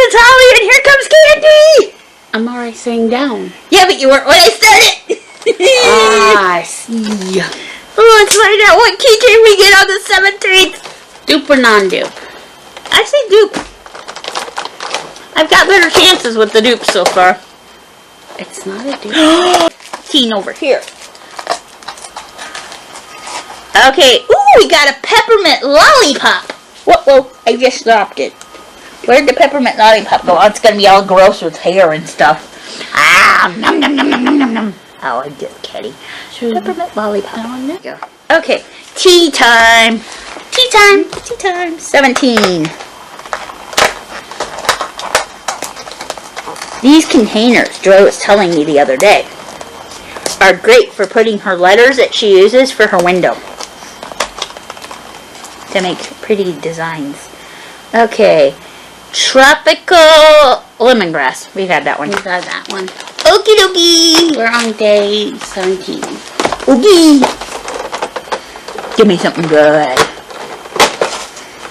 it's Holly, and here comes Candy! I'm already saying down. Yeah, but you weren't when I started! I see. Let's find out what keychain we get on the 17th! Dupe or non-dupe? I say dupe. I've got better chances with the dupe so far. It's not a dupe. Teen over here. Okay, ooh, we got a peppermint lollipop. Whoa, I just dropped it. Where'd the peppermint lollipop go? Oh, it's gonna be all gross with hair and stuff. Ah, nom nom nom nom nom nom nom. Oh, I'm just kidding. Peppermint lollipop. There you go. Okay, tea time. Tea time. Tea time. 17. These containers, Joy was telling me the other day, are great for putting her letters that she uses for her window to make pretty designs. Okay, tropical lemongrass. We've had that one. We've had that one. Okie dokie. We're on day 17. Oogie. Give me something good.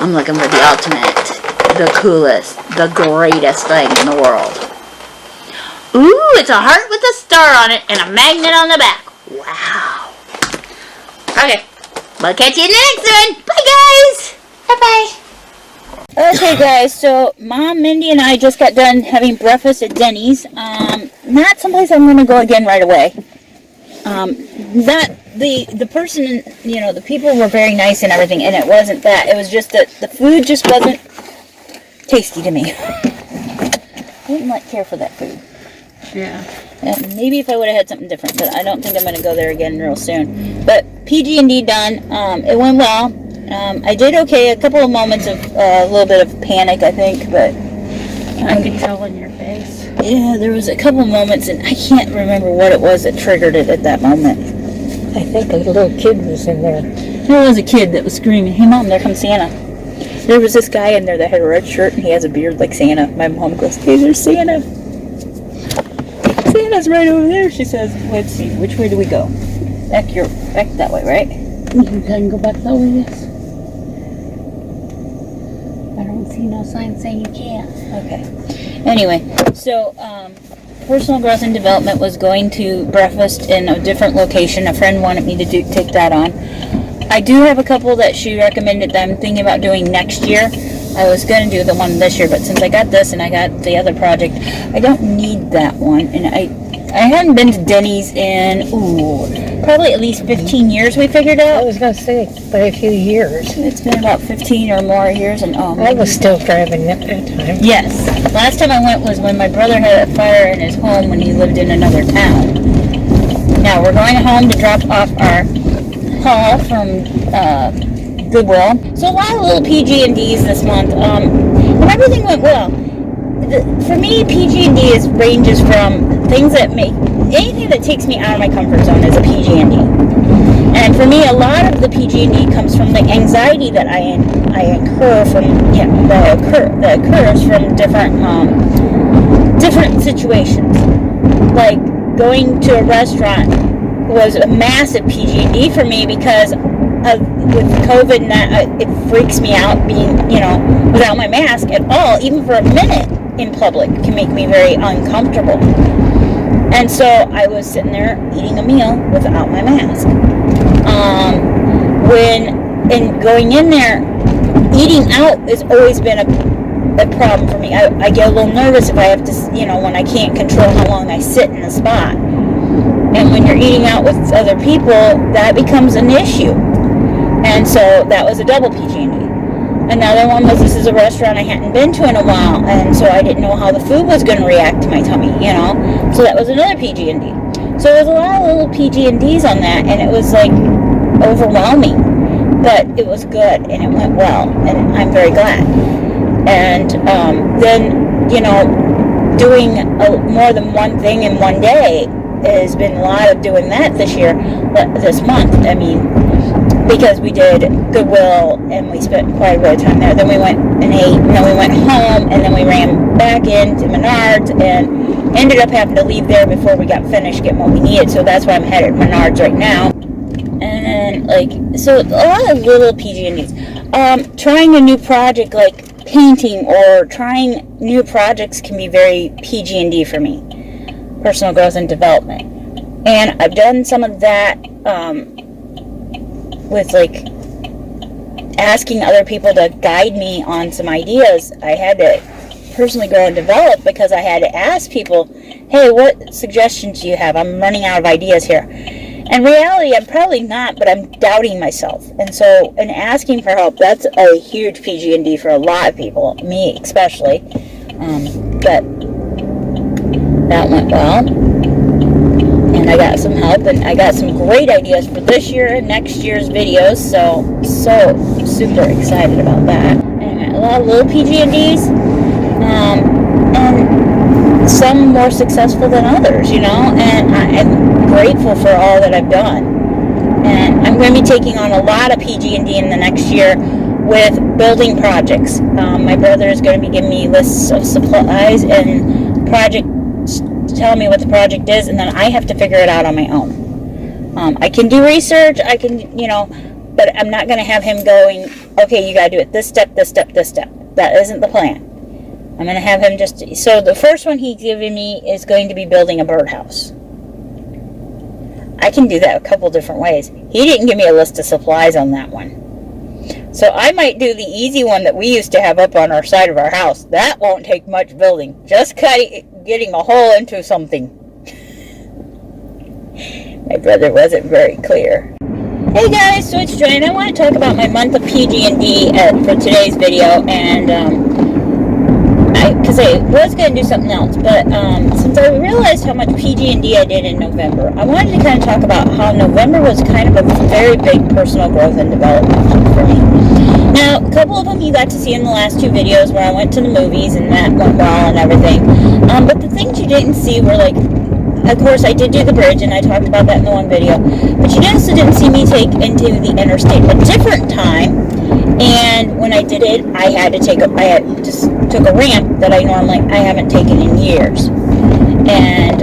I'm looking for the ultimate, the coolest, the greatest thing in the world. Ooh, it's a heart with a star on it and a magnet on the back. Wow. Okay, we'll catch you in the next one. Bye, guys. Bye-bye. Okay, guys, so Mom, Mindy, and I just got done having breakfast at Denny's. Not someplace I'm going to go again right away. The person, you know, the people were very nice and everything, and it wasn't that. It was just that the food just wasn't tasty to me. I didn't care for that food. Yeah. And maybe if I would have had something different, but I don't think I'm going to go there again real soon. But PG&D done. It went well. I did okay. A couple of moments of a little bit of panic, I think, but I could tell in your face. Yeah, there was a couple of moments, and I can't remember what it was that triggered it at that moment. I think a little kid was in there. There was a kid that was screaming, "Hey, Mom, there comes Santa." There was this guy in there that had a red shirt, and he has a beard like Santa. My mom goes, "Hey, there's Santa. Santa's right over there," she says. Let's see, which way do we go? Back that way, right? You can go back that way, yes. I don't see no sign saying you can't. Okay. Anyway, so, Personal Growth and Development was going to breakfast in a different location. A friend wanted me to take that on. I do have a couple that she recommended that I'm thinking about doing next year. I was going to do the one this year, but since I got this and I got the other project, I don't need that one. And I hadn't been to Denny's in, probably at least 15 years, we figured out. I was going to say, by a few years. It's been about 15 or more years. And I was still driving at that time. Yes. Last time I went was when my brother had a fire in his home when he lived in another town. Now, we're going home to drop off our haul from Goodwill. So a lot of little PG&Ds this month. And everything went well. For me, PG&D ranges from things that anything that takes me out of my comfort zone is a PG&D. And for me, a lot of the PG&D comes from the anxiety that I incur from, that occurs from different situations. Like going to a restaurant was a massive PG&D for me because with COVID and that, it freaks me out being, without my mask at all, even for a minute in public can make me very uncomfortable. And so I was sitting there eating a meal without my mask. Going in there, eating out has always been a problem for me. I get a little nervous if I have to, when I can't control how long I sit in a spot. And when you're eating out with other people, that becomes an issue. And so that was a double PG&D. Another one was this is a restaurant I hadn't been to in a while, and so I didn't know how the food was going to react to my tummy, So that was another PG&D. So there was a lot of little PG&Ds on that, and it was like overwhelming. But it was good, and it went well, and I'm very glad. And then, doing more than one thing in one day has been a lot of doing that this month. I mean, because we did Goodwill and we spent quite a bit of time there. Then we went and ate, and then we went home, and then we ran back into Menards and ended up having to leave there before we got finished getting what we needed. So that's why I'm headed Menards right now. And so a lot of little PG&Ds. Trying a new project like painting or trying new projects can be very PG&D for me, personal growth and development. And I've done some of that with like asking other people to guide me on some ideas. I had to personally grow and develop because I had to ask people, hey, what suggestions do you have? I'm running out of ideas here. In reality, I'm probably not, but I'm doubting myself. And so, in asking for help, that's a huge PG&D for a lot of people, me especially. But that went well. And I got some help, and I got some great ideas for this year and next year's videos. So super excited about that. And a lot of little PG&Ds. And some more successful than others, you know, and I'm grateful for all that I've done. And I'm going to be taking on a lot of PG&D in the next year with building projects. My brother is going to be giving me lists of supplies and projects, telling me what the project is, and then I have to figure it out on my own. I can do research, I can, you know, but I'm not going to have him going, okay, you got to do it this step, this step, this step. That isn't the plan. I'm going to have him just... So the first one he's given me is going to be building a birdhouse. I can do that a couple different ways. He didn't give me a list of supplies on that one. So I might do the easy one that we used to have up on our side of our house. That won't take much building. Just getting a hole into something. My brother wasn't very clear. Hey guys, so it's Joy, and I want to talk about my month of PG&D for today's video, and because I was going to do something else, but since I realized how much PG&D I did in November, I wanted to kind of talk about how November was kind of a very big personal growth and development for me. Now, a couple of them you got to see in the last two videos where I went to the movies, and that went well and everything, but the things you didn't see were like, of course, I did do the bridge, and I talked about that in the one video, but you also didn't see me take into the interstate a different time. And when I did it, I just took a ramp that I haven't taken in years. And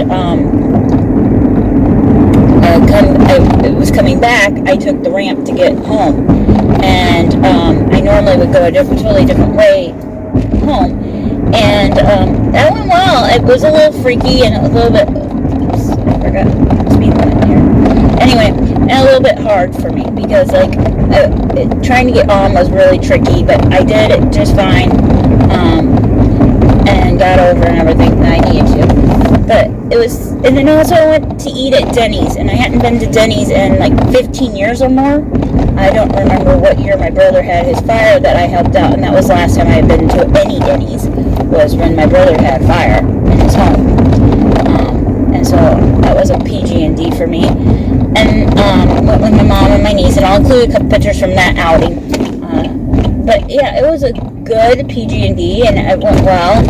it was coming back, I took the ramp to get home. And I normally would go a totally different way home. And that went well. It was a little freaky and a little bit... Oops, I forgot the speed limit here. Anyway, and a little bit hard for me because, like, trying to get on was really tricky, but I did it just fine, and got over and everything that I needed to. But it was, and then also I went to eat at Denny's, and I hadn't been to Denny's in like 15 years or more. I don't remember what year my brother had his fire that I helped out, and that was the last time I had been to any Denny's, was when my brother had fire in his home. And so that was a PG&D for me. And went with my mom and my niece, and I'll include a couple pictures from that outing. But yeah, it was a good PG&D, and it went well.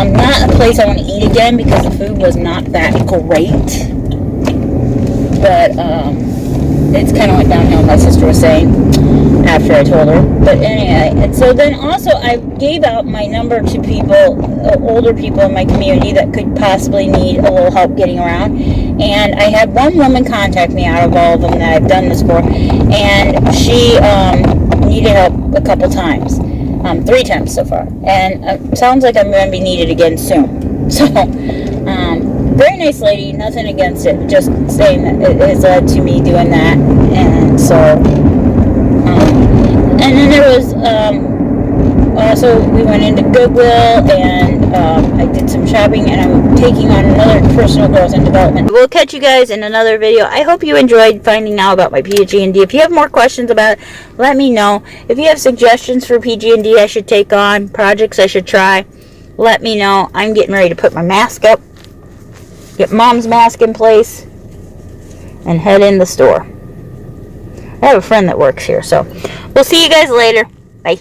Not a place I want to eat again because the food was not that great. But it's kind of went downhill, my sister was saying, after I told her. But anyway, and so then also I gave out my number to people, older people in my community that could possibly need a little help getting around. And I had one woman contact me out of all of them that I've done this for, and she needed help a couple times, 3 times so far. And it sounds like I'm going to be needed again soon. So, very nice lady, nothing against it, just saying that it has led to me doing that. And so, and then there was, also we went into Goodwill, and I did some shopping, and I'm taking on another personal growth and development. We'll catch you guys in another video. I hope you enjoyed finding out about my PG&D. If you have more questions about it, let me know. If you have suggestions for PG&D I should take on, projects I should try, let me know. I'm getting ready to put my mask up, get Mom's mask in place, and head in the store. I have a friend that works here, so we'll see you guys later. Bye.